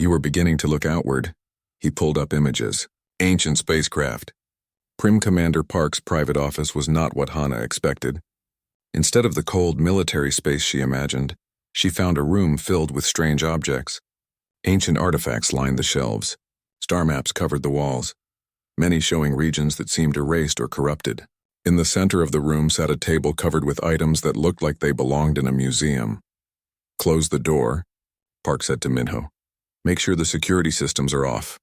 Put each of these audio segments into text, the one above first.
You were beginning to look outward. He pulled up images. Ancient spacecraft. Prim Commander Park's private office was not what Hana expected. Instead of the cold military space she imagined, she found a room filled with strange objects. Ancient artifacts lined the shelves. Star maps covered the walls, many showing regions that seemed erased or corrupted. In the center of the room sat a table covered with items that looked like they belonged in a museum. "Close the door," Park said to Minho. "Make sure the security systems are off."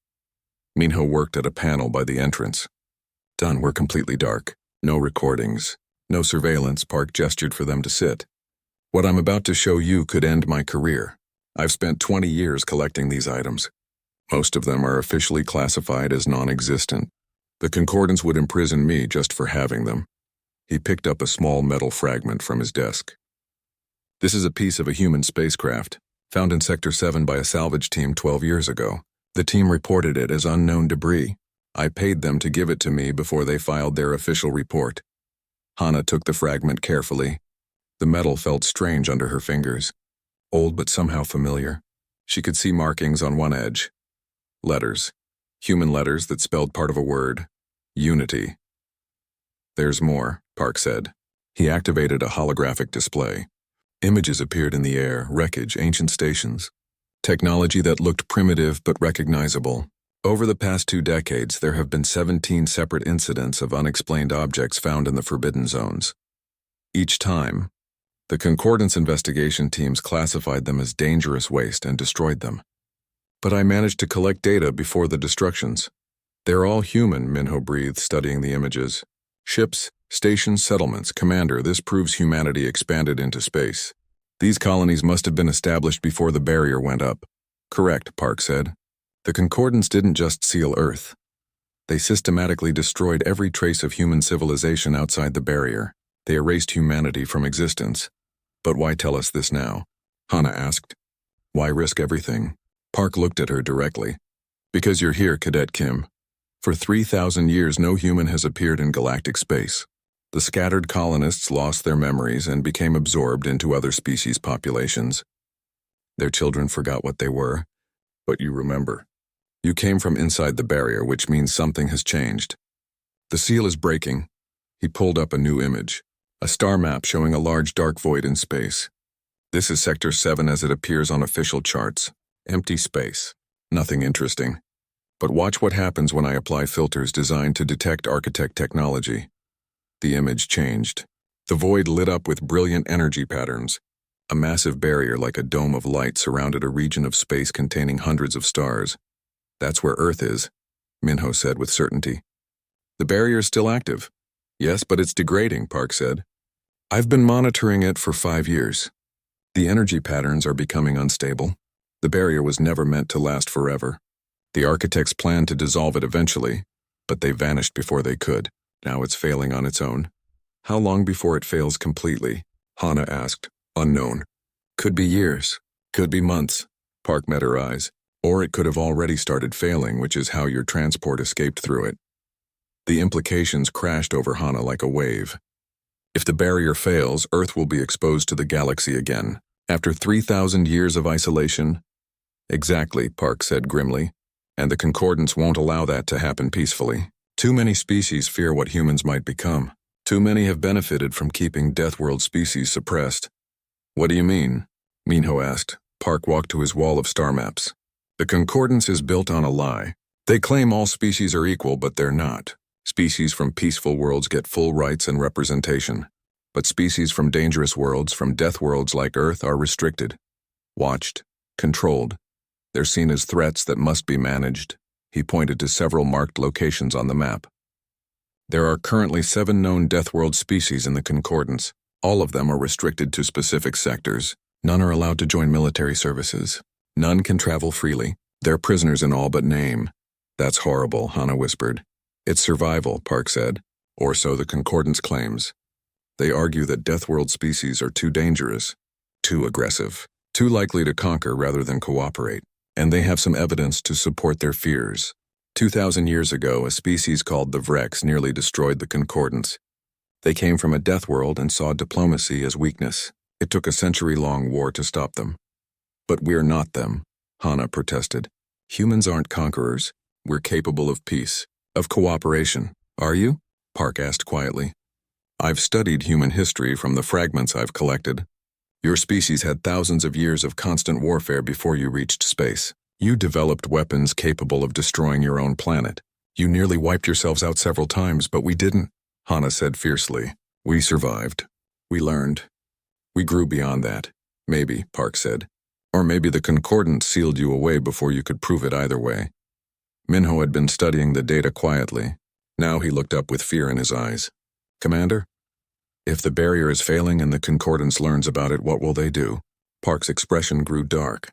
Minho worked at a panel by the entrance. "Done, we're completely dark. No recordings. No surveillance." Park gestured for them to sit. "What I'm about to show you could end my career. I've spent 20 years collecting these items. Most of them are officially classified as non-existent. The Concordance would imprison me just for having them." He picked up a small metal fragment from his desk. "This is a piece of a human spacecraft, found in Sector 7 by a salvage team 12 years ago. The team reported it as unknown debris. I paid them to give it to me before they filed their official report." Hana took the fragment carefully. The metal felt strange under her fingers. Old but somehow familiar. She could see markings on one edge. Letters. Human letters that spelled part of a word. Unity. "There's more," Park said. He activated a holographic display. Images appeared in the air, wreckage, ancient stations. Technology that looked primitive but recognizable. Over the past 2 decades, there have been 17 separate incidents of unexplained objects found in the Forbidden Zones. Each time, the Concordance investigation teams classified them as dangerous waste and destroyed them. "But I managed to collect data before the destructions." "They're all human," Minho breathed, studying the images. "Ships, stations, settlements. Commander, this proves humanity expanded into space. These colonies must have been established before the barrier went up." "Correct," Park said. "The Concordance didn't just seal Earth. They systematically destroyed every trace of human civilization outside the barrier. They erased humanity from existence." "But why tell us this now?" Hana asked. "Why risk everything?" Park looked at her directly. "Because you're here, Cadet Kim. For 3,000 years, no human has appeared in galactic space. The scattered colonists lost their memories and became absorbed into other species' populations. Their children forgot what they were, but you remember. You came from inside the barrier, which means something has changed. The seal is breaking." He pulled up a new image, a star map showing a large dark void in space. "This is Sector 7 as it appears on official charts. Empty space. Nothing interesting. But watch what happens when I apply filters designed to detect architect technology." The image changed. The void lit up with brilliant energy patterns. A massive barrier like a dome of light surrounded a region of space containing hundreds of stars. "That's where Earth is," Minho said with certainty. "The barrier is still active." "Yes, but it's degrading," Park said. "I've been monitoring it for 5 years. The energy patterns are becoming unstable. The barrier was never meant to last forever. The architects planned to dissolve it eventually, but they vanished before they could. Now it's failing on its own." "How long before it fails completely?" Hana asked. "Unknown. Could be years. Could be months." Park met her eyes. "Or it could have already started failing, which is how your transport escaped through it." The implications crashed over Hana like a wave. "If the barrier fails, Earth will be exposed to the galaxy again. After 3,000 years of isolation." "Exactly," Park said grimly. "And the Concordance won't allow that to happen peacefully. Too many species fear what humans might become. Too many have benefited from keeping Deathworld species suppressed." "What do you mean?" Minho asked. Park walked to his wall of star maps. "The Concordance is built on a lie. They claim all species are equal, but they're not. Species from peaceful worlds get full rights and representation. But species from dangerous worlds, from death worlds like Earth, are restricted, watched, controlled. They're seen as threats that must be managed." He pointed to several marked locations on the map. "There are currently 7 known death world species in the Concordance. All of them are restricted to specific sectors. None are allowed to join military services. None can travel freely. They're prisoners in all but name." "That's horrible," Hana whispered. "It's survival," Park said. "Or so the Concordance claims. They argue that Deathworld species are too dangerous, too aggressive, too likely to conquer rather than cooperate, and they have some evidence to support their fears. 2,000 years ago, a species called the Vrex nearly destroyed the Concordance. They came from a death world and saw diplomacy as weakness. It took a century-long war to stop them. But we're not them. Hana protested. Humans aren't conquerors. We're capable of peace, of cooperation. Are you? Park asked quietly. I've studied human history from the fragments I've collected. Your species had thousands of years of constant warfare before you reached space. You developed weapons capable of destroying your own planet. You nearly wiped yourselves out several times, but we didn't, Hana said fiercely. We survived. We learned. We grew beyond that. Maybe, Park said. Or maybe the concordance sealed you away before you could prove it either way. Minho had been studying the data quietly. Now he looked up with fear in his eyes. Commander? If the barrier is failing and the concordance learns about it, what will they do? Park's expression grew dark.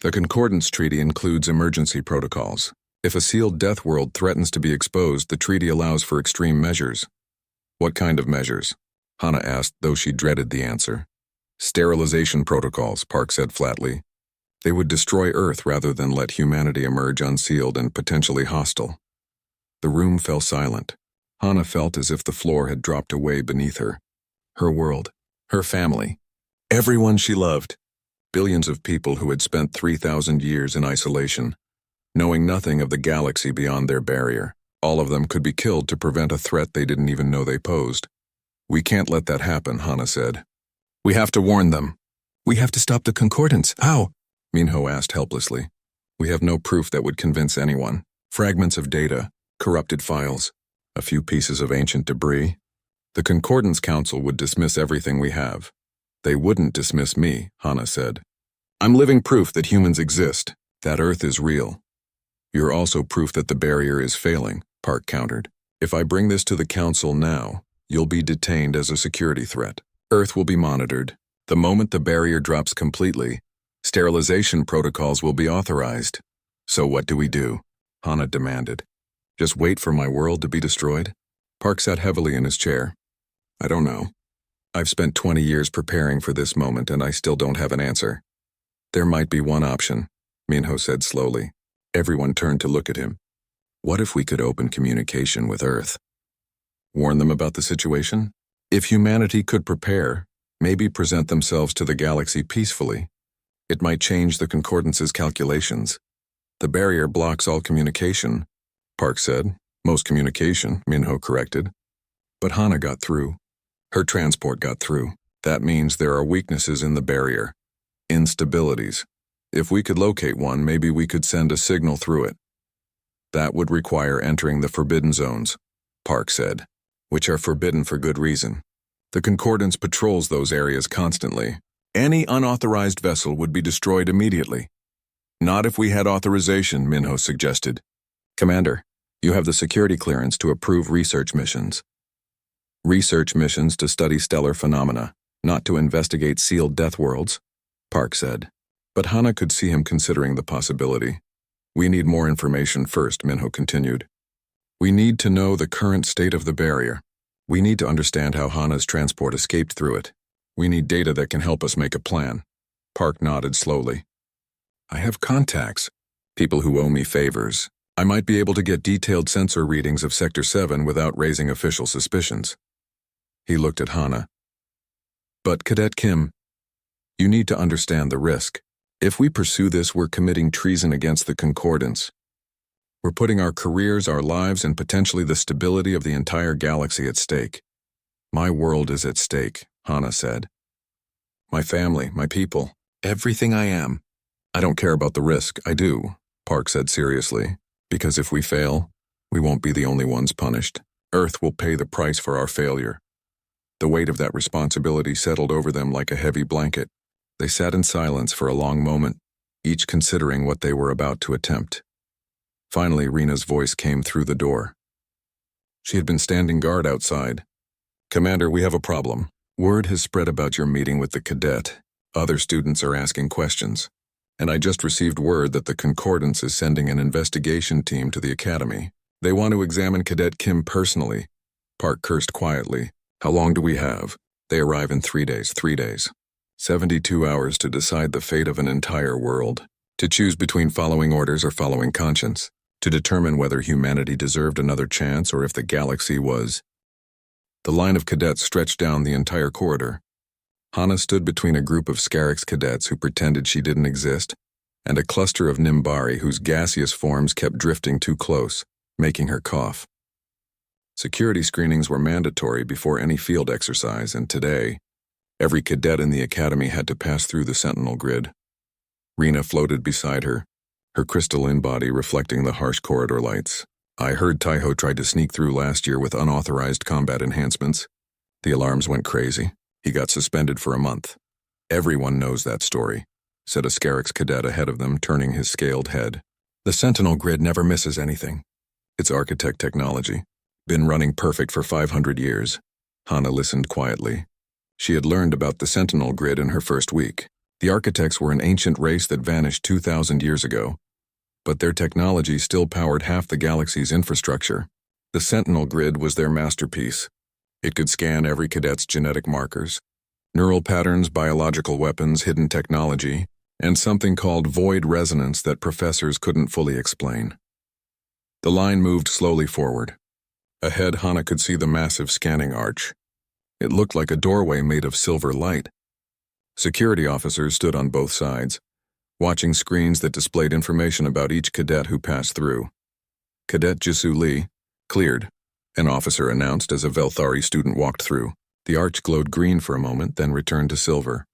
The Concordance Treaty includes emergency protocols. If a sealed death world threatens to be exposed, the treaty allows for extreme measures. What kind of measures? Hana asked, though she dreaded the answer. Sterilization protocols, Park said flatly. They would destroy Earth rather than let humanity emerge unsealed and potentially hostile. The room fell silent. Hana felt as if the floor had dropped away beneath her. Her world, her family, everyone she loved. Billions of people who had spent 3,000 years in isolation, knowing nothing of the galaxy beyond their barrier. All of them could be killed to prevent a threat they didn't even know they posed. We can't let that happen, Hana said. We have to warn them. We have to stop the concordance. How? Minho asked helplessly. We have no proof that would convince anyone. Fragments of data, corrupted files, a few pieces of ancient debris. The Concordance Council would dismiss everything we have. They wouldn't dismiss me, Hana said. I'm living proof that humans exist, that Earth is real. You're also proof that the barrier is failing, Park countered. If I bring this to the Council now, you'll be detained as a security threat. Earth will be monitored. The moment the barrier drops completely, sterilization protocols will be authorized. So what do we do? Hana demanded. Just wait for my world to be destroyed? Park sat heavily in his chair. I don't know. I've spent 20 years preparing for this moment and I still don't have an answer. There might be one option, Minho said slowly. Everyone turned to look at him. What if we could open communication with Earth? Warn them about the situation? If humanity could prepare, maybe present themselves to the galaxy peacefully, it might change the Concordance's calculations. The barrier blocks all communication, Park said. Most communication, Minho corrected. But Hana got through. Her transport got through. That means there are weaknesses in the barrier. Instabilities. If we could locate one, maybe we could send a signal through it. That would require entering the forbidden zones, Park said, which are forbidden for good reason. The Concordance patrols those areas constantly. Any unauthorized vessel would be destroyed immediately. Not if we had authorization, Minho suggested. Commander, you have the security clearance to approve research missions. Research missions to study stellar phenomena, not to investigate sealed death worlds, Park said. But Hana could see him considering the possibility. We need more information first, Minho continued. We need to know the current state of the barrier. We need to understand how Hana's transport escaped through it. We need data that can help us make a plan. Park nodded slowly. I have contacts, people who owe me favors. I might be able to get detailed sensor readings of Sector 7 without raising official suspicions. He looked at Hana. But Cadet Kim, you need to understand the risk. If we pursue this, we're committing treason against the Concordance. We're putting our careers, our lives, and potentially the stability of the entire galaxy at stake. My world is at stake, Hana said. My family, my people, everything I am. I don't care about the risk, I do, Park said seriously, because if we fail, we won't be the only ones punished. Earth will pay the price for our failure. The weight of that responsibility settled over them like a heavy blanket. They sat in silence for a long moment, each considering what they were about to attempt. Finally, Rena's voice came through the door. She had been standing guard outside. Commander, we have a problem. Word has spread about your meeting with the cadet. Other students are asking questions. And I just received word that the Concordance is sending an investigation team to the academy. They want to examine Cadet Kim personally. Park cursed quietly. How long do we have? They arrive in 3 days. 3 days. 72 hours to decide the fate of an entire world. To choose between following orders or following conscience. To determine whether humanity deserved another chance or if the galaxy was. The line of cadets stretched down the entire corridor. Hana stood between a group of Scarix cadets who pretended she didn't exist, and a cluster of Nimbari whose gaseous forms kept drifting too close, making her cough. Security screenings were mandatory before any field exercise, and today, every cadet in the academy had to pass through the sentinel grid. Rena floated beside her, her crystalline body reflecting the harsh corridor lights. I heard Taiho tried to sneak through last year with unauthorized combat enhancements. The alarms went crazy. He got suspended for a month. Everyone knows that story, said a Scarix cadet ahead of them, turning his scaled head. The sentinel grid never misses anything. It's architect technology. Been running perfect for 500 years. Hana listened quietly. She had learned about the sentinel grid in her first week. The architects were an ancient race that vanished 2,000 years ago, but their technology still powered half the galaxy's infrastructure. The sentinel grid was their masterpiece. It could scan every cadet's genetic markers, neural patterns, biological weapons, hidden technology, and something called void resonance that professors couldn't fully explain. The line moved slowly forward. Ahead, Hana could see the massive scanning arch. It looked like a doorway made of silver light. Security officers stood on both sides, watching screens that displayed information about each cadet who passed through. Cadet Jisoo Lee, cleared, an officer announced as a Velthari student walked through. The arch glowed green for a moment, then returned to silver.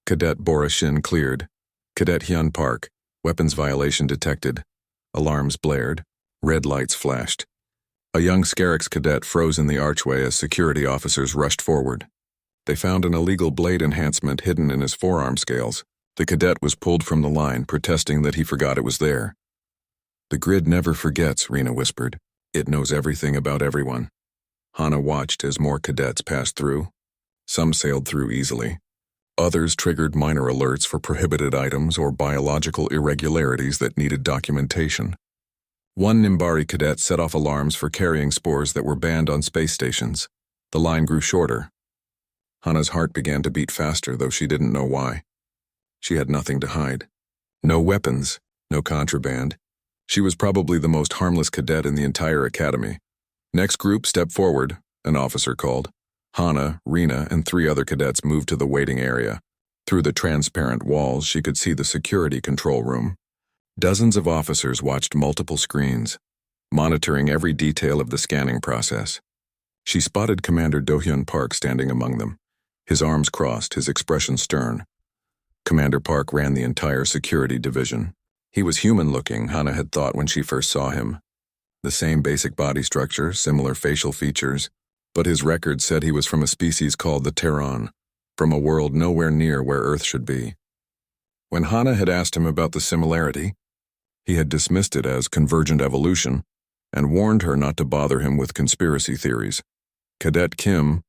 Cadet Bora Shin, cleared. Cadet Hyun Park, weapons violation detected. Alarms blared. Red lights flashed. A young Scarix cadet froze in the archway as security officers rushed forward. They found an illegal blade enhancement hidden in his forearm scales. The cadet was pulled from the line, protesting that he forgot it was there. The grid never forgets, Rena whispered. It knows everything about everyone. Hana watched as more cadets passed through. Some sailed through easily. Others triggered minor alerts for prohibited items or biological irregularities that needed documentation. One Nimbari cadet set off alarms for carrying spores that were banned on space stations. The line grew shorter. Hana's heart began to beat faster, though she didn't know why. She had nothing to hide. No weapons, no contraband. She was probably the most harmless cadet in the entire academy. Next group, step forward, an officer called. Hana, Rena, and 3 other cadets moved to the waiting area. Through the transparent walls, she could see the security control room. Dozens of officers watched multiple screens, monitoring every detail of the scanning process. She spotted Commander Do-hyun Park standing among them, his arms crossed, his expression stern. Commander Park ran the entire security division. He was human-looking, Hana had thought when she first saw him. The same basic body structure, similar facial features, but his record said he was from a species called the Terran, from a world nowhere near where Earth should be. When Hana had asked him about the similarity, he had dismissed it as convergent evolution and warned her not to bother him with conspiracy theories. Cadet Kim,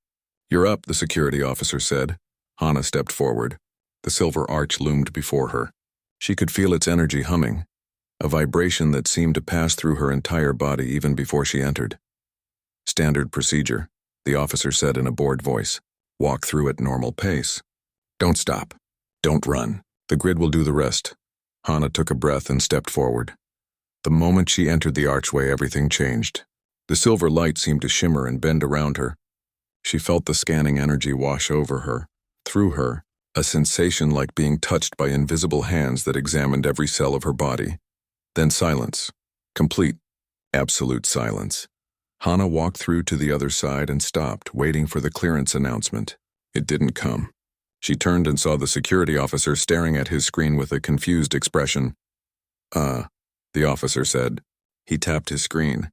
"You're up," the security officer said. Hana stepped forward. The silver arch loomed before her. She could feel its energy humming, a vibration that seemed to pass through her entire body even before she entered. "Standard procedure," the officer said in a bored voice. "Walk through at normal pace. Don't stop. Don't run. The grid will do the rest." Hana took a breath and stepped forward. The moment she entered the archway, everything changed. The silver light seemed to shimmer and bend around her. She felt the scanning energy wash over her, through her, a sensation like being touched by invisible hands that examined every cell of her body. Then silence. Complete, absolute silence. Hana walked through to the other side and stopped, waiting for the clearance announcement. It didn't come. She turned and saw the security officer staring at his screen with a confused expression. The officer said. He tapped his screen.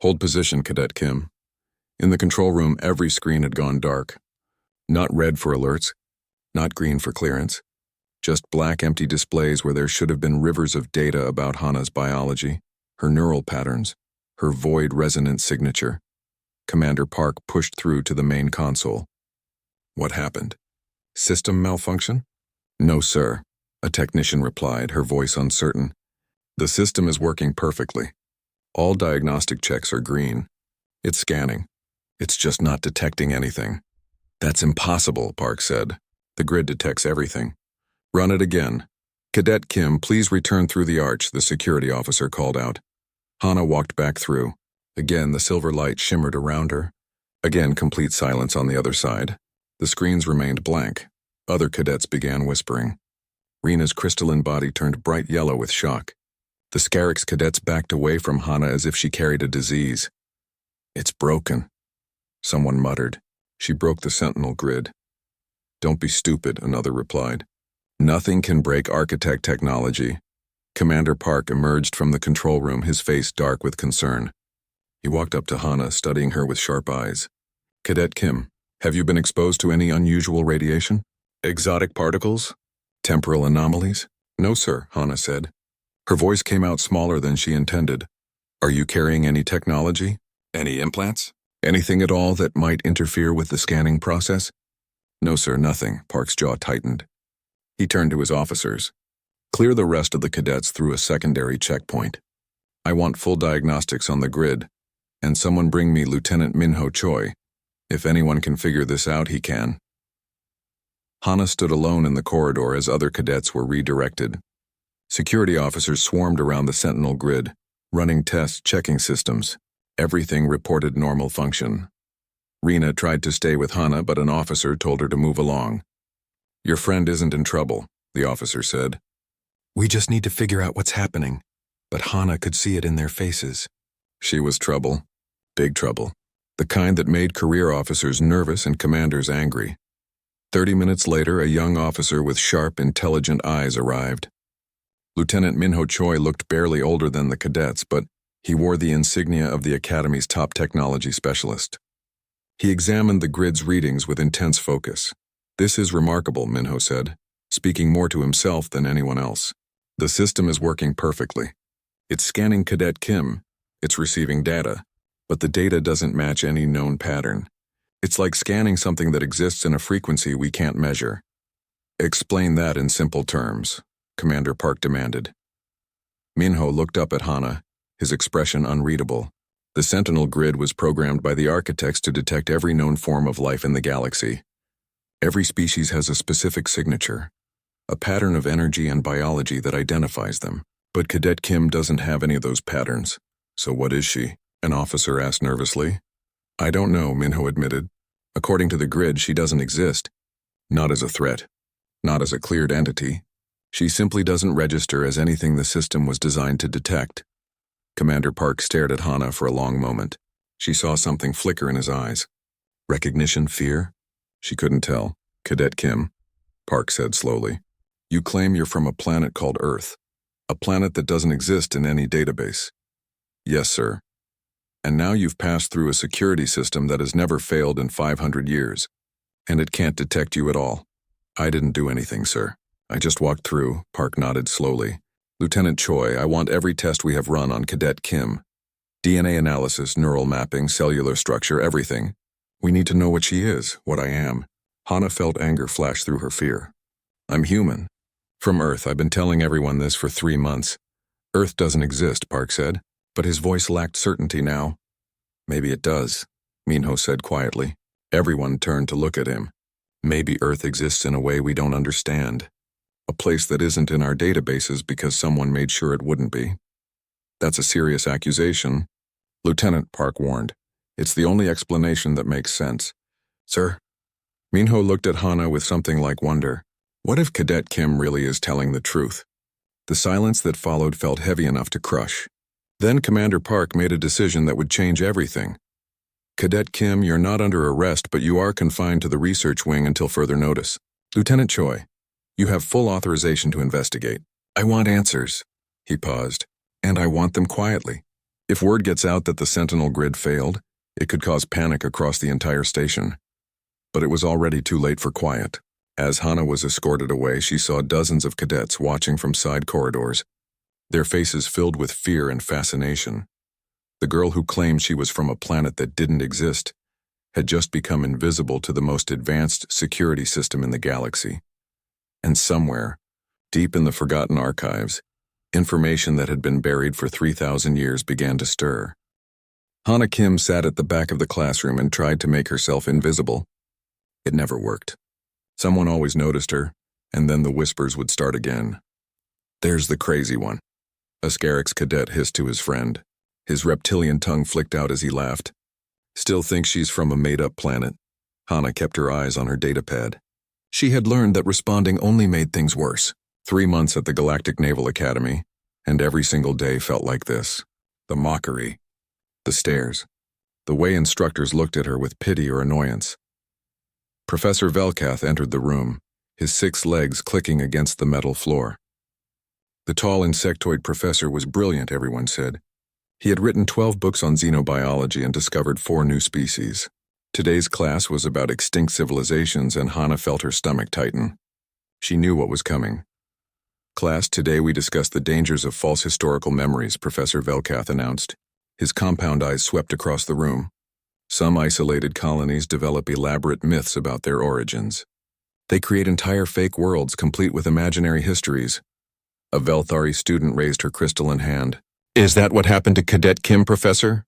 "Hold position, Cadet Kim." In the control room, every screen had gone dark. Not red for alerts, not green for clearance. Just black, empty displays where there should have been rivers of data about Hana's biology, her neural patterns, her void resonance signature. Commander Park pushed through to the main console. "What happened? System malfunction?" "No, sir," a technician replied, her voice uncertain. "The system is working perfectly. All diagnostic checks are green. It's scanning. It's just not detecting anything." "That's impossible," Park said. "The grid detects everything." "Run it again." "Cadet Kim, please return through the arch," the security officer called out. Hana walked back through. Again, the silver light shimmered around her. Again, complete silence on the other side. The screens remained blank. Other cadets began whispering. Rena's crystalline body turned bright yellow with shock. The Scarix cadets backed away from Hana as if she carried a disease. "It's broken," someone muttered. "She broke the sentinel grid." "Don't be stupid," another replied. "Nothing can break architect technology." Commander Park emerged from the control room, his face dark with concern. He walked up to Hana, studying her with sharp eyes. "Cadet Kim, have you been exposed to any unusual radiation? Exotic particles? Temporal anomalies?" "No, sir," Hana said. Her voice came out smaller than she intended. "Are you carrying any technology? Any implants? Anything at all that might interfere with the scanning process?" "No, sir, nothing." Park's jaw tightened. He turned to his officers. "Clear the rest of the cadets through a secondary checkpoint. I want full diagnostics on the grid, and someone bring me Lieutenant Minho Choi. If anyone can figure this out, he can." Hana stood alone in the corridor as other cadets were redirected. Security officers swarmed around the Sentinel grid, running tests, checking systems. Everything reported normal function. Rena tried to stay with Hana, but an officer told her to move along. "Your friend isn't in trouble," the officer said. "We just need to figure out what's happening." But Hana could see it in their faces. She was trouble. Big trouble. The kind that made career officers nervous and commanders angry. 30 minutes later, a young officer with sharp, intelligent eyes arrived. Lieutenant Minho Choi looked barely older than the cadets, but he wore the insignia of the Academy's top technology specialist. He examined the grid's readings with intense focus. "This is remarkable," Minho said, speaking more to himself than anyone else. "The system is working perfectly. It's scanning Cadet Kim. It's receiving data, but the data doesn't match any known pattern. It's like scanning something that exists in a frequency we can't measure." "Explain that in simple terms," Commander Park demanded. Minho looked up at Hana, his expression unreadable. The Sentinel grid was programmed by the architects to detect every known form of life in the galaxy. Every species has a specific signature, a pattern of energy and biology that identifies them. But Cadet Kim doesn't have any of those patterns. "So what is she?" an officer asked nervously. "I don't know," Minho admitted. "According to the grid, she doesn't exist. Not as a threat. Not as a cleared entity. She simply doesn't register as anything the system was designed to detect." Commander Park stared at Hana for a long moment. She saw something flicker in his eyes. Recognition, fear? She couldn't tell. "Cadet Kim," Park said slowly, "you claim you're from a planet called Earth. A planet that doesn't exist in any database." "Yes, sir. And now you've passed through a security system that has never failed in 500 years. And it can't detect you at all." "I didn't do anything, sir. I just walked through," Park nodded slowly. "Lieutenant Choi, I want every test we have run on Cadet Kim. DNA analysis, neural mapping, cellular structure, everything. We need to know what she is, what I am." Hana felt anger flash through her fear. "I'm human. From Earth. I've been telling everyone this for 3 months. Earth doesn't exist," Park said, but his voice lacked certainty now. "Maybe it does," Minho said quietly. Everyone turned to look at him. "Maybe Earth exists in a way we don't understand. A place that isn't in our databases because someone made sure it wouldn't be." "That's a serious accusation." "Lieutenant," Park warned. "It's the only explanation that makes sense." "Sir?" Minho looked at Hana with something like wonder. What if Cadet Kim really is telling the truth? The silence that followed felt heavy enough to crush. Then Commander Park made a decision that would change everything. "Cadet Kim, you're not under arrest, but you are confined to the research wing until further notice. Lieutenant Choi, you have full authorization to investigate." "I want answers." He paused. "And I want them quietly. If word gets out that the Sentinel grid failed, it could cause panic across the entire station." But it was already too late for quiet. As Hana was escorted away, she saw dozens of cadets watching from side corridors, their faces filled with fear and fascination. The girl who claimed she was from a planet that didn't exist had just become invisible to the most advanced security system in the galaxy. And somewhere, deep in the forgotten archives, information that had been buried for 3,000 years began to stir. Hana Kim sat at the back of the classroom and tried to make herself invisible. It never worked. Someone always noticed her, and then the whispers would start again. "There's the crazy one," a Scarix cadet hissed to his friend. His reptilian tongue flicked out as he laughed. "Still thinks she's from a made-up planet." Hana kept her eyes on her datapad. She had learned that responding only made things worse. 3 months at the Galactic Naval Academy, and every single day felt like this. The mockery, the stares, the way instructors looked at her with pity or annoyance. Professor Velkath entered the room, his 6 legs clicking against the metal floor. The tall insectoid professor was brilliant, everyone said. He had written 12 books on xenobiology and discovered 4 new species. Today's class was about extinct civilizations, and Hana felt her stomach tighten. She knew what was coming. Class, today we discuss the dangers of false historical memories, Professor Velkath announced. His compound eyes swept across the room. Some isolated colonies develop elaborate myths about their origins. They create entire fake worlds complete with imaginary histories. A Velthari student raised her crystalline hand. Is that what happened to Cadet Kim, Professor?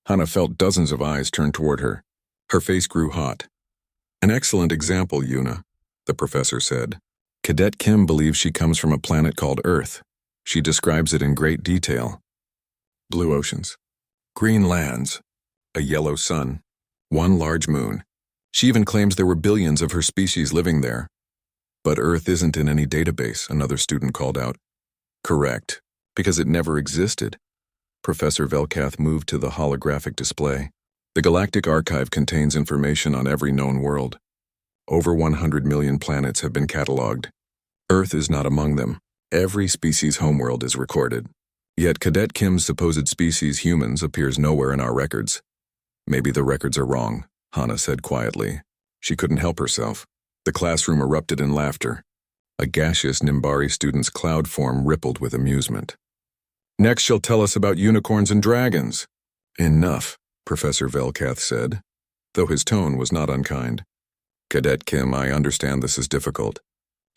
Hana felt dozens of eyes turn toward her. Her face grew hot. An excellent example, Yuna, the professor said. Cadet Kim believes she comes from a planet called Earth. She describes it in great detail. Blue oceans, green lands, a yellow sun, 1 large moon. She even claims there were billions of her species living there. But Earth isn't in any database, another student called out. Correct, because it never existed. Professor Velkath moved to the holographic display. The Galactic Archive contains information on every known world. Over 100 million planets have been catalogued. Earth is not among them. Every species' homeworld is recorded. Yet Cadet Kim's supposed species, humans, appears nowhere in our records. Maybe the records are wrong, Hana said quietly. She couldn't help herself. The classroom erupted in laughter. A gaseous Nimbari student's cloud form rippled with amusement. Next she'll tell us about unicorns and dragons. Enough, Professor Velkath said, though his tone was not unkind. Cadet Kim, I understand this is difficult.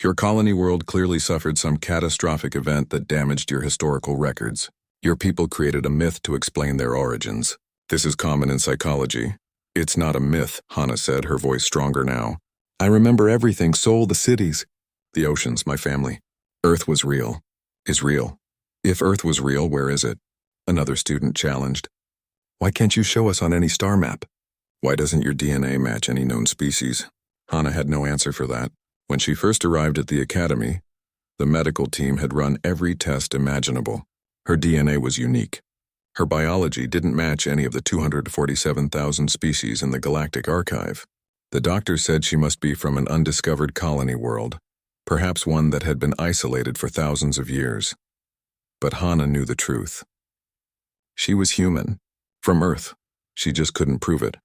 Your colony world clearly suffered some catastrophic event that damaged your historical records. Your people created a myth to explain their origins. This is common in psychology. It's not a myth, Hana said, her voice stronger now. I remember everything, Seoul, the cities. The oceans, my family. Earth was real. Is real. If Earth was real, where is it? Another student challenged. Why can't you show us on any star map? Why doesn't your DNA match any known species? Hana had no answer for that. When she first arrived at the academy, the medical team had run every test imaginable. Her DNA was unique. Her biology didn't match any of the 247,000 species in the Galactic Archive. The doctor said she must be from an undiscovered colony world, perhaps one that had been isolated for thousands of years. But Hana knew the truth. She was human, from Earth. She just couldn't prove it.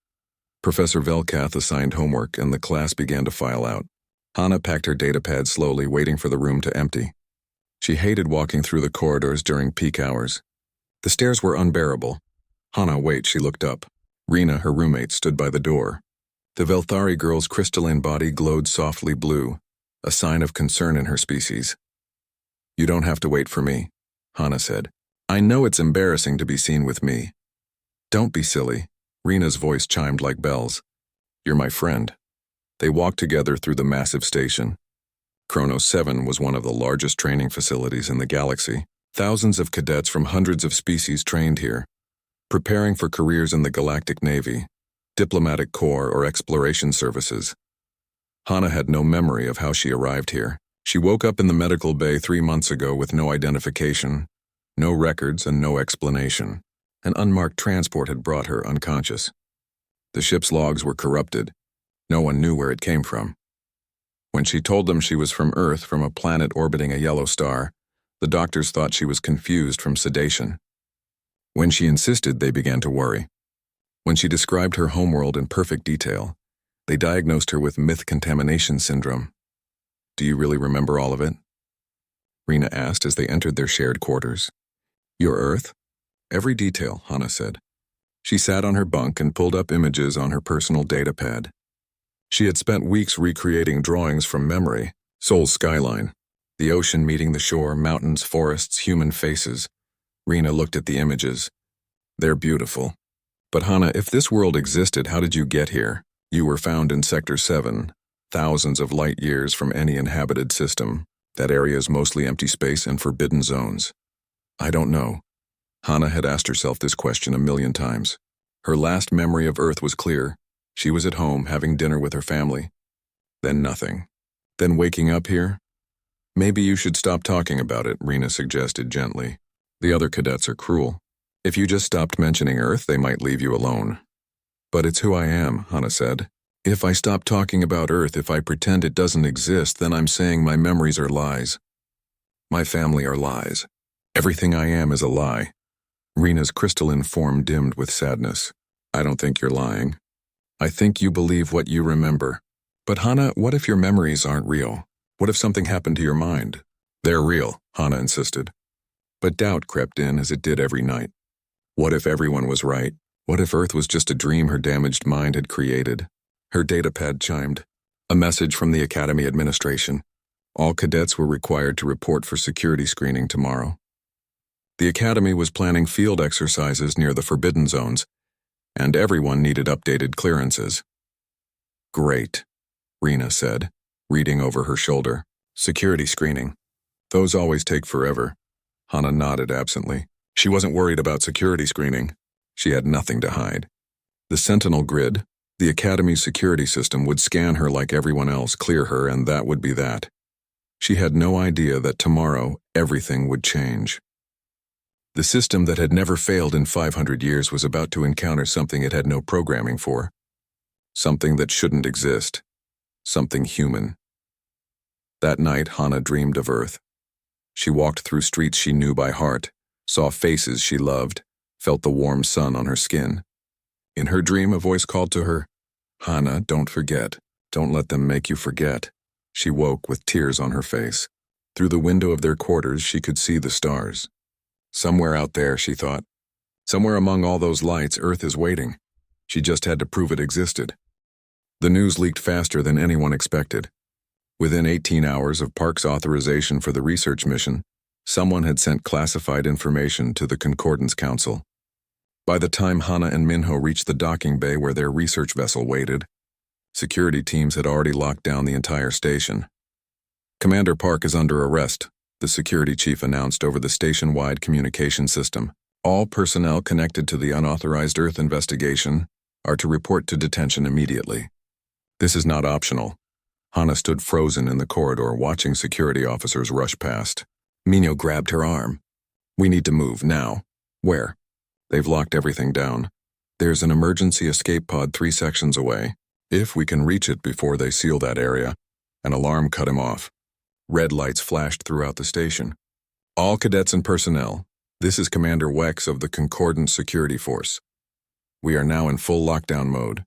Professor Velkath assigned homework, and the class began to file out. Hana packed her datapad slowly, waiting for the room to empty. She hated walking through the corridors during peak hours. The stairs were unbearable. Hana, wait, she looked up. Rena, her roommate, stood by the door. The Velthari girl's crystalline body glowed softly blue, a sign of concern in her species. You don't have to wait for me, Hana said. I know it's embarrassing to be seen with me. Don't be silly. Rena's voice chimed like bells. You're my friend. They walked together through the massive station. Kronos 7 was one of the largest training facilities in the galaxy. Thousands of cadets from hundreds of species trained here, preparing for careers in the Galactic Navy, Diplomatic Corps, or Exploration Services. Hana had no memory of how she arrived here. She woke up in the medical bay 3 months ago with no identification, no records, and no explanation. An unmarked transport had brought her unconscious. The ship's logs were corrupted. No one knew where it came from. When she told them she was from Earth, from a planet orbiting a yellow star, the doctors thought she was confused from sedation. When she insisted, they began to worry. When she described her homeworld in perfect detail, they diagnosed her with myth contamination syndrome. Do you really remember all of it? Rena asked as they entered their shared quarters. Your Earth? Every detail, Hana said. She sat on her bunk and pulled up images on her personal datapad. She had spent weeks recreating drawings from memory, Seoul's skyline, the ocean meeting the shore, mountains, forests, human faces. Rena looked at the images. They're beautiful. But Hana, if this world existed, how did you get here? You were found in Sector 7, thousands of light years from any inhabited system. That area is mostly empty space and forbidden zones. I don't know. Hana had asked herself this question 1,000,000 times. Her last memory of Earth was clear. She was at home having dinner with her family. Then nothing. Then waking up here? Maybe you should stop talking about it, Rena suggested gently. The other cadets are cruel. If you just stopped mentioning Earth, they might leave you alone. But it's who I am, Hana said. If I stop talking about Earth, if I pretend it doesn't exist, then I'm saying my memories are lies. My family are lies. Everything I am is a lie. Rena's crystalline form dimmed with sadness. I don't think you're lying. I think you believe what you remember. But Hana, what if your memories aren't real? What if something happened to your mind? They're real, Hana insisted. But doubt crept in as it did every night. What if everyone was right? What if Earth was just a dream her damaged mind had created? Her datapad chimed. A message from the Academy administration. All cadets were required to report for security screening tomorrow. The Academy was planning field exercises near the Forbidden Zones, and everyone needed updated clearances. Great, Rena said, reading over her shoulder. Security screening. Those always take forever. Hana nodded absently. She wasn't worried about security screening. She had nothing to hide. The Sentinel grid, the Academy's security system, would scan her like everyone else, clear her, and that would be that. She had no idea that tomorrow everything would change. The system that had never failed in 500 years was about to encounter something it had no programming for. Something that shouldn't exist. Something human. That night, Hana dreamed of Earth. She walked through streets she knew by heart, saw faces she loved, felt the warm sun on her skin. In her dream, a voice called to her, Hana, don't forget. Don't let them make you forget. She woke with tears on her face. Through the window of their quarters, she could see the stars. Somewhere out there, she thought. Somewhere among all those lights, Earth is waiting. She just had to prove it existed. The news leaked faster than anyone expected. Within 18 hours of Park's authorization for the research mission, someone had sent classified information to the Concordance Council. By the time Hana and Minho reached the docking bay where their research vessel waited, security teams had already locked down the entire station. Commander Park is under arrest, the security chief announced over the station-wide communication system. All personnel connected to the unauthorized Earth investigation are to report to detention immediately. This is not optional. Hana stood frozen in the corridor watching security officers rush past. Minho grabbed her arm. We need to move, now. Where? They've locked everything down. There's an emergency escape pod 3 sections away. If we can reach it before they seal that area. An alarm cut him off. Red lights flashed throughout the station. All cadets and personnel, this is Commander Wex of the Concordance Security Force. We are now in full lockdown mode.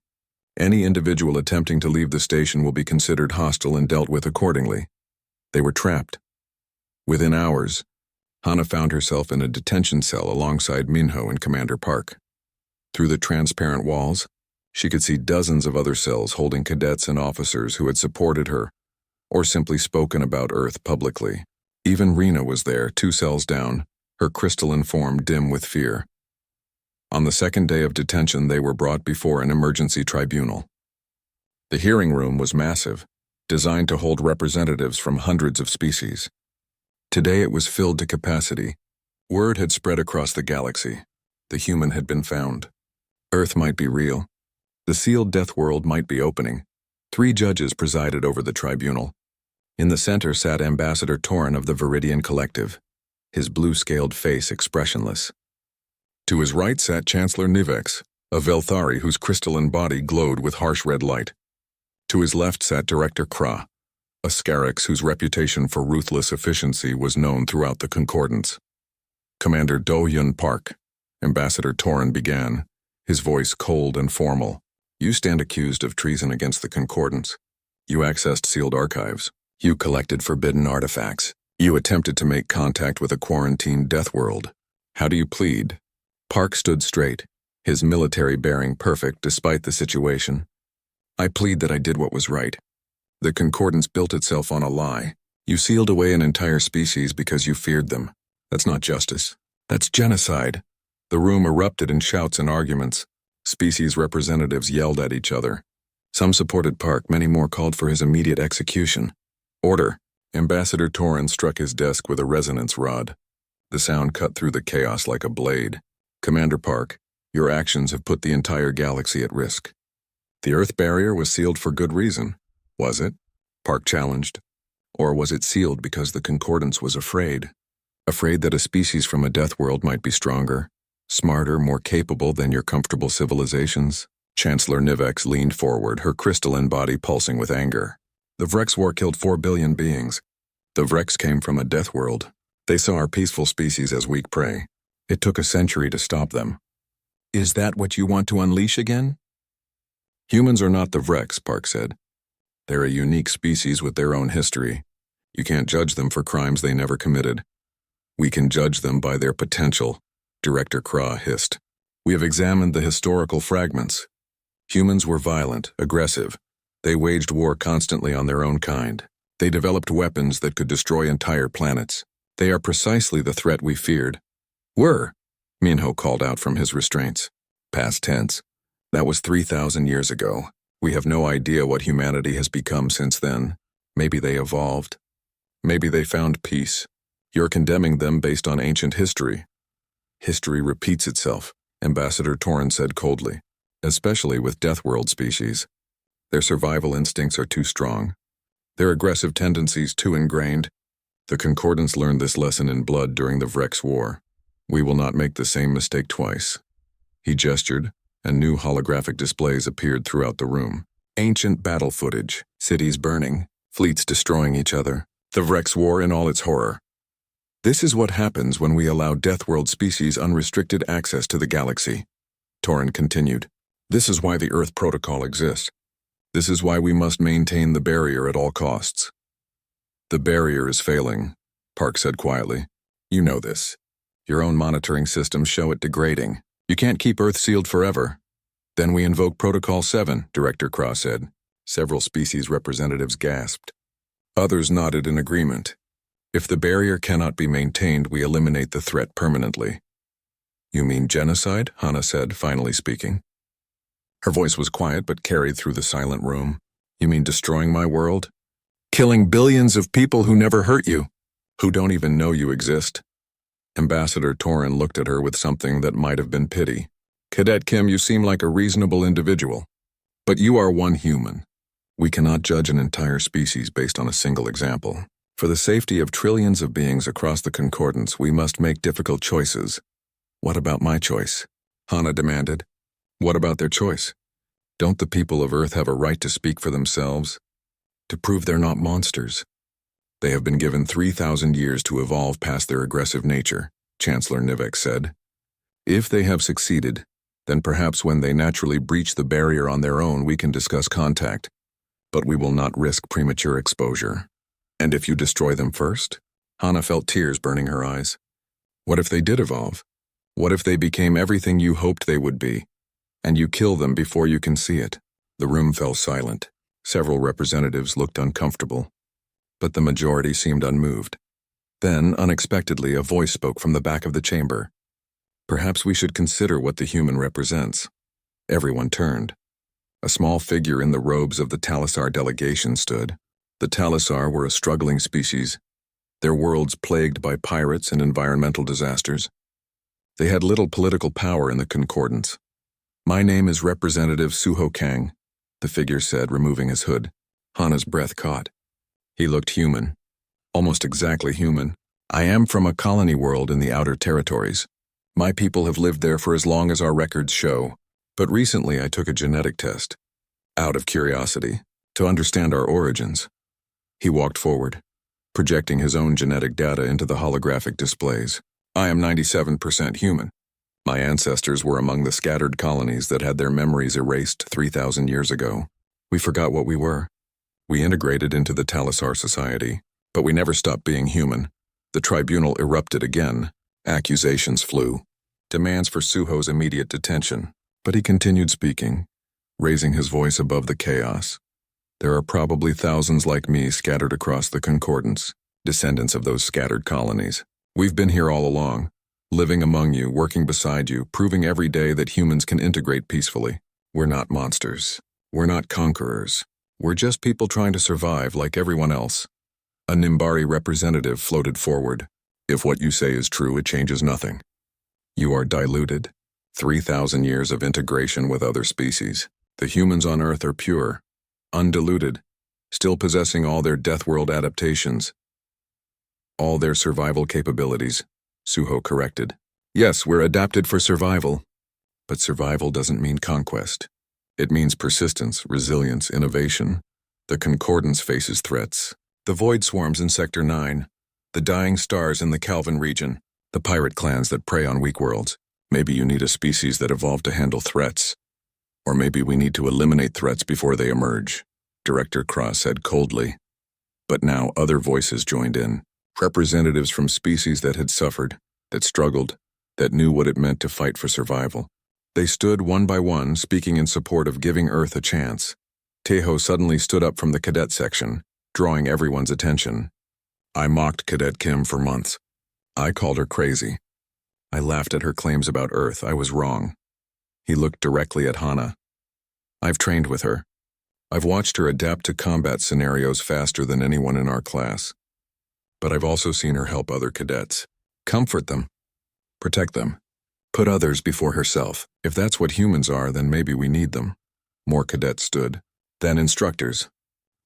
Any individual attempting to leave the station will be considered hostile and dealt with accordingly. They were trapped. Within hours, Hana found herself in a detention cell alongside Minho and Commander Park. Through the transparent walls, she could see dozens of other cells holding cadets and officers who had supported her or simply spoken about Earth publicly. Even Rena was there, 2 cells down, her crystalline form dim with fear. On the second day of detention, they were brought before an emergency tribunal. The hearing room was massive, designed to hold representatives from hundreds of species. Today it was filled to capacity. Word had spread across the galaxy. The human had been found. Earth might be real. The sealed death world might be opening. 3 judges presided over the tribunal. In the center sat Ambassador Torin of the Viridian Collective, his blue-scaled face expressionless. To his right sat Chancellor Nivex, a Velthari whose crystalline body glowed with harsh red light. To his left sat Director Kra, a Scarix whose reputation for ruthless efficiency was known throughout the Concordance. Commander Do-Yun Park, Ambassador Torin began, his voice cold and formal. You stand accused of treason against the Concordance. You accessed sealed archives. You collected forbidden artifacts. You attempted to make contact with a quarantined death world. How do you plead? Park stood straight, his military bearing perfect despite the situation. I plead that I did what was right. The Concordance built itself on a lie. You sealed away an entire species because you feared them. That's not justice. That's genocide. The room erupted in shouts and arguments. Species representatives yelled at each other. Some supported Park, many more called for his immediate execution. Order. Ambassador Torin struck his desk with a resonance rod. The sound cut through the chaos like a blade. Commander Park, your actions have put the entire galaxy at risk. The Earth barrier was sealed for good reason, was it? Park challenged. Or was it sealed because the Concordance was afraid? Afraid that a species from a death world might be stronger, smarter, more capable than your comfortable civilizations? Chancellor Nivex leaned forward, her crystalline body pulsing with anger. The Vrex War killed 4 billion beings. The Vrex came from a death world. They saw our peaceful species as weak prey. It took a century to stop them. Is that what you want to unleash again? Humans are not the Vrex, Park said. They're a unique species with their own history. You can't judge them for crimes they never committed. We can judge them by their potential, Director Kra hissed. We have examined the historical fragments. Humans were violent, aggressive. They waged war constantly on their own kind. They developed weapons that could destroy entire planets. They are precisely the threat we feared. Were, Minho called out from his restraints. Past tense. That was 3,000 years ago. We have no idea what humanity has become since then. Maybe they evolved. Maybe they found peace. You're condemning them based on ancient history. History repeats itself, Ambassador Torren said coldly, especially with Death World species. Their survival instincts are too strong. Their aggressive tendencies too ingrained. The Concordance learned this lesson in blood during the Vrex War. We will not make the same mistake twice. He gestured, and new holographic displays appeared throughout the room. Ancient battle footage, cities burning, fleets destroying each other, the Vrex War in all its horror. This is what happens when we allow Death World species unrestricted access to the galaxy. Torren continued. This is why the Earth Protocol exists. This is why we must maintain the barrier at all costs. The barrier is failing, Park said quietly. You know this. Your own monitoring systems show it degrading. You can't keep Earth sealed forever. Then we invoke Protocol 7, Director Kra said. Several species representatives gasped. Others nodded in agreement. If the barrier cannot be maintained, we eliminate the threat permanently. You mean genocide? Hana said, finally speaking. Her voice was quiet but carried through the silent room. You mean destroying my world? Killing billions of people who never hurt you, who don't even know you exist. Ambassador Torren looked at her with something that might have been pity. Cadet Kim, you seem like a reasonable individual. But you are one human. We cannot judge an entire species based on a single example. For the safety of trillions of beings across the Concordance, we must make difficult choices. What about my choice? Hana demanded. What about their choice? Don't the people of Earth have a right to speak for themselves? To prove they're not monsters? They have been given 3,000 years to evolve past their aggressive nature, Chancellor Nivex said. If they have succeeded, then perhaps when they naturally breach the barrier on their own, we can discuss contact. But we will not risk premature exposure. And if you destroy them first? Hana felt tears burning her eyes. What if they did evolve? What if they became everything you hoped they would be? And you kill them before you can see it? The room fell silent. Several representatives looked uncomfortable, but the majority seemed unmoved. Then, unexpectedly, a voice spoke from the back of the chamber. Perhaps we should consider what the human represents. Everyone turned. A small figure in the robes of the Talisar delegation stood. The Talisar were a struggling species, their worlds plagued by pirates and environmental disasters. They had little political power in the Concordance. My name is Representative Suho Kang, the figure said, removing his hood. Hana's breath caught. He looked human, almost exactly human. I am from a colony world in the outer territories. My people have lived there for as long as our records show, but recently I took a genetic test, out of curiosity, to understand our origins. He walked forward, projecting his own genetic data into the holographic displays. I am 97% human. My ancestors were among the scattered colonies that had their memories erased 3,000 years ago. We forgot what we were. We integrated into the Talisar society, but we never stopped being human. The tribunal erupted again. Accusations flew. Demands for Suho's immediate detention. But he continued speaking, raising his voice above the chaos. There are probably thousands like me scattered across the Concordance, descendants of those scattered colonies. We've been here all along, living among you, working beside you, proving every day that humans can integrate peacefully. We're not monsters. We're not conquerors. We're just people trying to survive like everyone else. A Nimbari representative floated forward. If what you say is true, it changes nothing. You are diluted. 3,000 years of integration with other species. The humans on Earth are pure, undiluted. still possessing all their Death World adaptations. All their survival capabilities, Suho corrected. Yes, we're adapted for survival. But survival doesn't mean conquest. It means persistence, resilience, innovation. The Concordance faces threats. The Void Swarms in Sector 9. The Dying Stars in the Calvin region. The pirate clans that prey on weak worlds. Maybe you need a species that evolved to handle threats. Or maybe we need to eliminate threats before they emerge, Director Cross said coldly. But now other voices joined in. Representatives from species that had suffered, that struggled, that knew what it meant to fight for survival. They stood one by one, speaking in support of giving Earth a chance. Tejo suddenly stood up from the cadet section, drawing everyone's attention. I mocked Cadet Kim for months. I called her crazy. I laughed at her claims about Earth. I was wrong. He looked directly at Hana. I've trained with her. I've watched her adapt to combat scenarios faster than anyone in our class. But I've also seen her help other cadets. Comfort them. Protect them. Put others before herself. If that's what humans are, then maybe we need them. More cadets stood. Then instructors.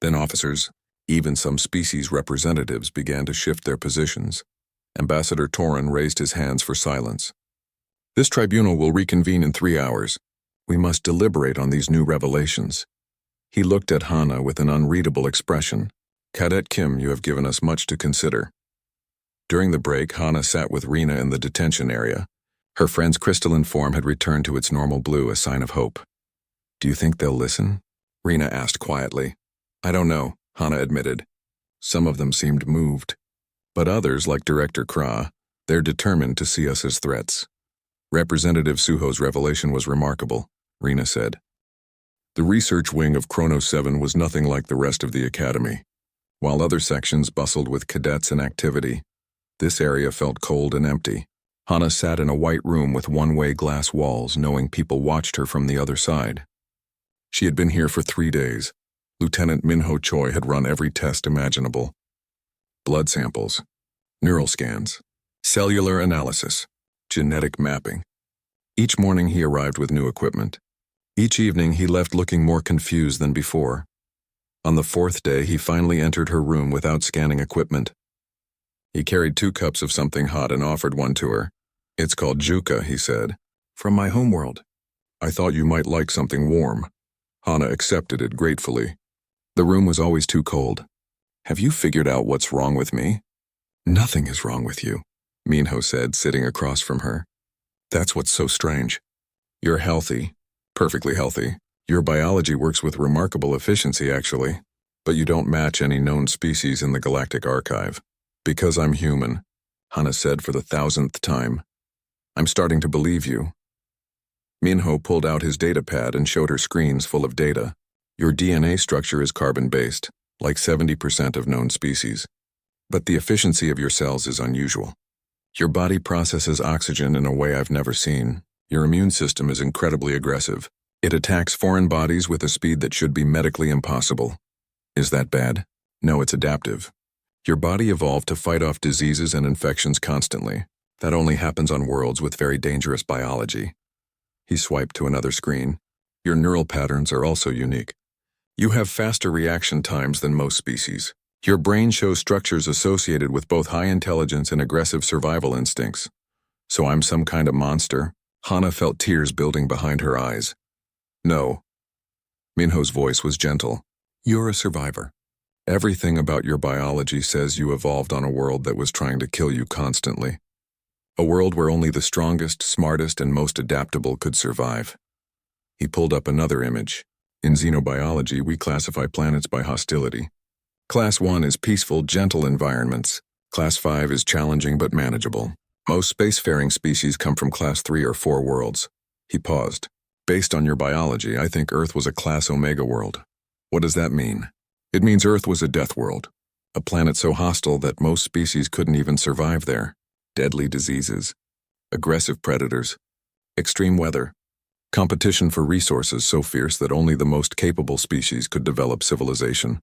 Then officers. Even some species representatives began to shift their positions. Ambassador Torin raised his hands for silence. This tribunal will reconvene in 3 hours. We must deliberate on these new revelations. He looked at Hana with an unreadable expression. Cadet Kim, you have given us much to consider. During the break, Hana sat with Rena in the detention area. Her friend's crystalline form had returned to its normal blue, a sign of hope. Do you think they'll listen? Rena asked quietly. I don't know, Hana admitted. Some of them seemed moved. But others, like Director Kra, they're determined to see us as threats. Representative Suho's revelation was remarkable, Rena said. The research wing of Chrono 7 was nothing like the rest of the academy. While other sections bustled with cadets and activity, this area felt cold and empty. Hana sat in a white room with one-way glass walls, knowing people watched her from the other side. She had been here for 3 days. Lieutenant Minho Choi had run every test imaginable. Blood samples, neural scans, cellular analysis, genetic mapping. Each morning he arrived with new equipment. Each evening he left looking more confused than before. On the 4th day he finally entered her room without scanning equipment. He carried 2 cups of something hot and offered one to her. It's called Juka, he said. From my homeworld. I thought you might like something warm. Hana accepted it gratefully. The room was always too cold. Have you figured out what's wrong with me? Nothing is wrong with you, Minho said, sitting across from her. That's what's so strange. You're healthy, perfectly healthy. Your biology works with remarkable efficiency, actually. But you don't match any known species in the Galactic Archive. Because I'm human, Hana said for the 1000th time. I'm starting to believe you. Minho pulled out his data pad and showed her screens full of data. Your DNA structure is carbon-based, like 70% of known species. But the efficiency of your cells is unusual. Your body processes oxygen in a way I've never seen. Your immune system is incredibly aggressive. It attacks foreign bodies with a speed that should be medically impossible. Is that bad? No, it's adaptive. Your body evolved to fight off diseases and infections constantly. That only happens on worlds with very dangerous biology. He swiped to another screen. Your neural patterns are also unique. You have faster reaction times than most species. Your brain shows structures associated with both high intelligence and aggressive survival instincts. So I'm some kind of monster? Hana felt tears building behind her eyes. No. Minho's voice was gentle. You're a survivor. Everything about your biology says you evolved on a world that was trying to kill you constantly. A world where only the strongest, smartest, and most adaptable could survive. He pulled up another image. In xenobiology, we classify planets by hostility. Class 1 is peaceful, gentle environments. Class 5 is challenging but manageable. Most spacefaring species come from Class 3 or 4 worlds. He paused. Based on your biology, I think Earth was a Class Omega world. What does that mean? It means Earth was a death world. A planet so hostile that most species couldn't even survive there. Deadly diseases. Aggressive predators. Extreme weather. Competition for resources so fierce that only the most capable species could develop civilization.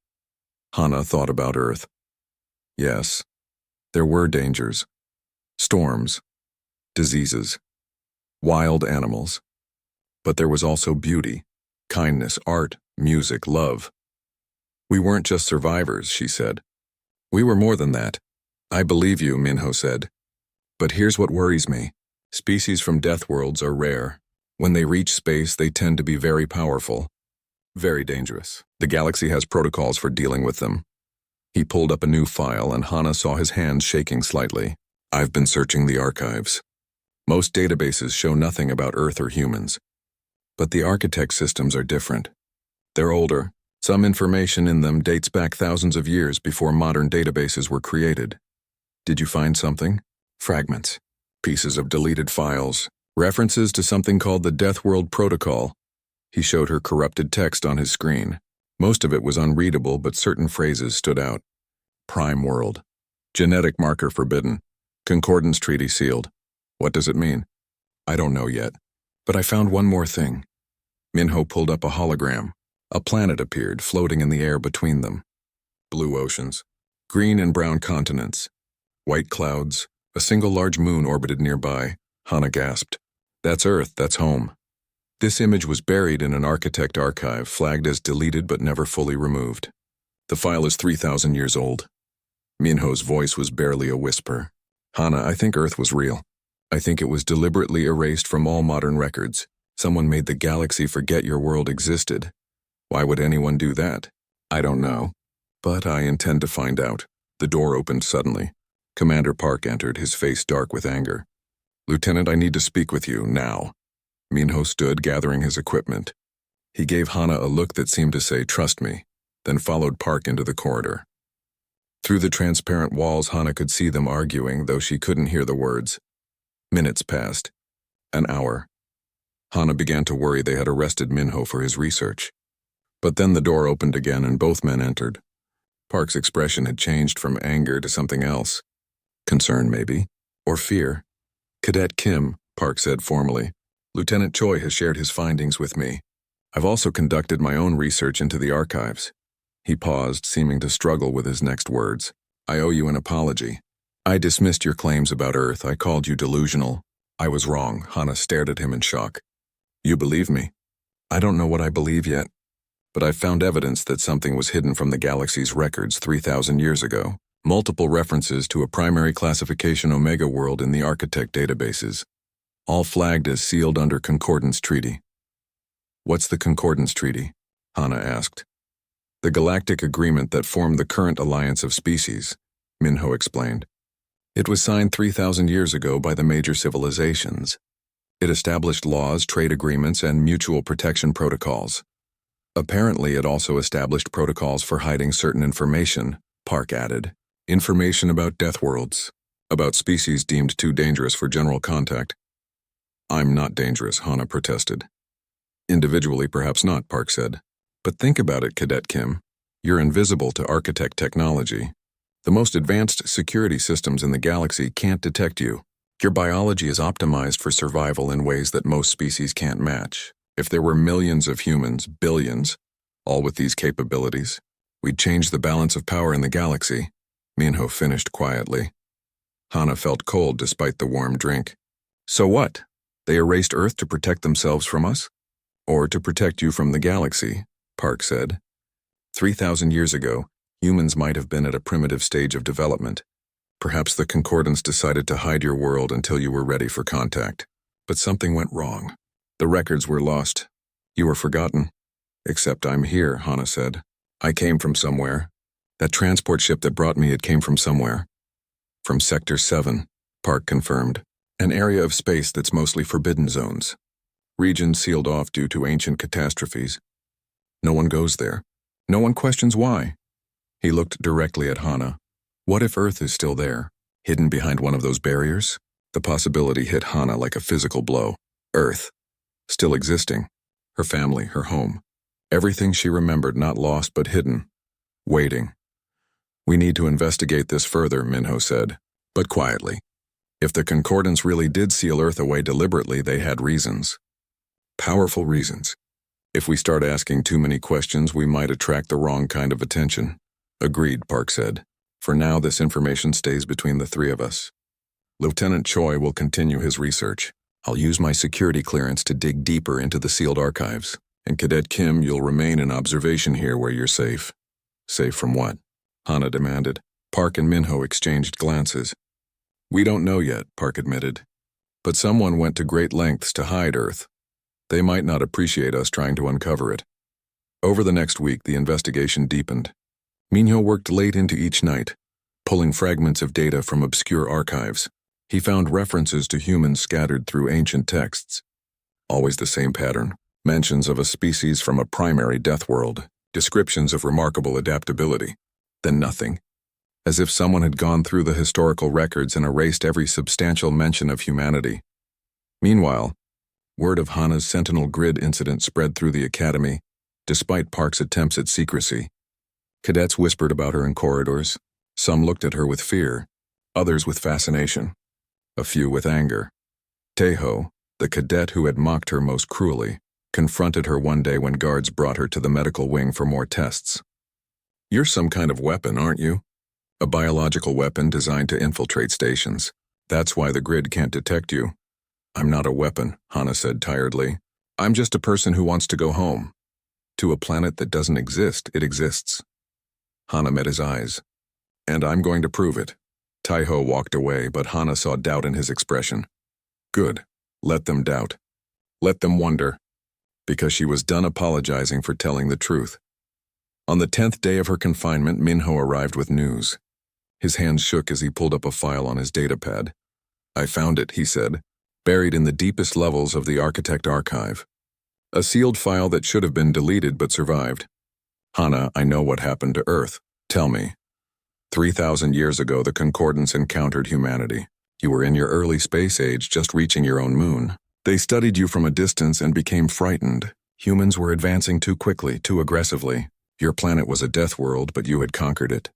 Hana thought about Earth. Yes, there were dangers. Storms. Diseases. Wild animals. But there was also beauty, kindness, art, music, love. We weren't just survivors, she said. We were more than that. I believe you, Minho said. But here's what worries me. Species from death worlds are rare. When they reach space, they tend to be very powerful. Very dangerous. The galaxy has protocols for dealing with them. He pulled up a new file and Hana saw his hands shaking slightly. I've been searching the archives. Most databases show nothing about Earth or humans. But the architect systems are different. They're older. Some information in them dates back thousands of years before modern databases were created. Did you find something? Fragments. Pieces of deleted files. References to something called the Death World Protocol. He showed her corrupted text on his screen. Most of it was unreadable, but certain phrases stood out. Prime World. Genetic marker forbidden. Concordance treaty sealed. What does it mean? I don't know yet. But I found one more thing. Minho pulled up a hologram. A planet appeared, floating in the air between them. Blue oceans. Green and brown continents. White clouds. A single large moon orbited nearby. Hana gasped. That's Earth, that's home. This image was buried in an architect archive, flagged as deleted but never fully removed. The file is 3,000 years old. Minho's voice was barely a whisper. Hana, I think Earth was real. I think it was deliberately erased from all modern records. Someone made the galaxy forget your world existed. Why would anyone do that? I don't know. But I intend to find out. The door opened suddenly. Commander Park entered, his face dark with anger. Lieutenant, I need to speak with you, now. Minho stood, gathering his equipment. He gave Hana a look that seemed to say, trust me, then followed Park into the corridor. Through the transparent walls, Hana could see them arguing, though she couldn't hear the words. Minutes passed. An hour. Hana began to worry they had arrested Minho for his research. But then the door opened again and both men entered. Park's expression had changed from anger to something else. Concern, maybe. Or fear. Cadet Kim, Park said formally. Lieutenant Choi has shared his findings with me. I've also conducted my own research into the archives. He paused, seeming to struggle with his next words. I owe you an apology. I dismissed your claims about Earth. I called you delusional. I was wrong. Hana stared at him in shock. You believe me? I don't know what I believe yet. But I've found evidence that something was hidden from the galaxy's records 3,000 years ago. Multiple references to a primary classification Omega world in the architect databases. All flagged as sealed under Concordance Treaty. What's the Concordance Treaty? Hana asked. The galactic agreement that formed the current alliance of species, Minho explained. It was signed 3,000 years ago by the major civilizations. It established laws, trade agreements, and mutual protection protocols. Apparently, it also established protocols for hiding certain information, Park added. Information about death worlds, about species deemed too dangerous for general contact. I'm not dangerous, Hana protested. Individually, perhaps not, Park said. But think about it, Cadet Kim. You're invisible to architect technology. The most advanced security systems in the galaxy can't detect you. Your biology is optimized for survival in ways that most species can't match. If there were millions of humans, billions, all with these capabilities, we'd change the balance of power in the galaxy, Minho finished quietly. Hana felt cold despite the warm drink. So what? They erased Earth to protect themselves from us? Or to protect you from the galaxy, Park said. 3,000 years ago, humans might have been at a primitive stage of development. Perhaps the Concordance decided to hide your world until you were ready for contact. But something went wrong. The records were lost. You were forgotten. Except I'm here, Hana said. I came from somewhere. That transport ship that brought me, it came from somewhere. From Sector 7, Park confirmed. An area of space that's mostly forbidden zones. Regions sealed off due to ancient catastrophes. No one goes there. No one questions why. He looked directly at Hana. What if Earth is still there, hidden behind one of those barriers? The possibility hit Hana like a physical blow. Earth. Still existing. Her family, her home. Everything she remembered, not lost but hidden. Waiting. We need to investigate this further, Minho said, but quietly. If the Concordance really did seal Earth away deliberately, they had reasons. Powerful reasons. If we start asking too many questions, we might attract the wrong kind of attention. Agreed, Park said. For now, this information stays between the three of us. Lieutenant Choi will continue his research. I'll use my security clearance to dig deeper into the sealed archives. And Cadet Kim, you'll remain in observation here where you're safe. Safe from what? Hana demanded. Park and Minho exchanged glances. We don't know yet, Park admitted. But someone went to great lengths to hide Earth. They might not appreciate us trying to uncover it. Over the next week, the investigation deepened. Minho worked late into each night, pulling fragments of data from obscure archives. He found references to humans scattered through ancient texts. Always the same pattern. Mentions of a species from a primary death world. Descriptions of remarkable adaptability. Then nothing. As if someone had gone through the historical records and erased every substantial mention of humanity. Meanwhile, word of Hana's Sentinel Grid incident spread through the academy, despite Park's attempts at secrecy. Cadets whispered about her in corridors. Some looked at her with fear, others with fascination, a few with anger. Teho, the cadet who had mocked her most cruelly, confronted her one day when guards brought her to the medical wing for more tests. You're some kind of weapon, aren't you? A biological weapon designed to infiltrate stations. That's why the grid can't detect you. I'm not a weapon, Hana said tiredly. I'm just a person who wants to go home. To a planet that doesn't exist, it exists. Hana met his eyes. And I'm going to prove it. Taiho walked away, but Hana saw doubt in his expression. Good. Let them doubt. Let them wonder. Because she was done apologizing for telling the truth. On the 10th day of her confinement, Minho arrived with news. His hands shook as he pulled up a file on his datapad. I found it, he said, buried in the deepest levels of the Architect archive. A sealed file that should have been deleted but survived. Hana, I know what happened to Earth. Tell me. 3,000 years ago, the Concordance encountered humanity. You were in your early space age, just reaching your own moon. They studied you from a distance and became frightened. Humans were advancing too quickly, too aggressively. Your planet was a death world, but you had conquered it.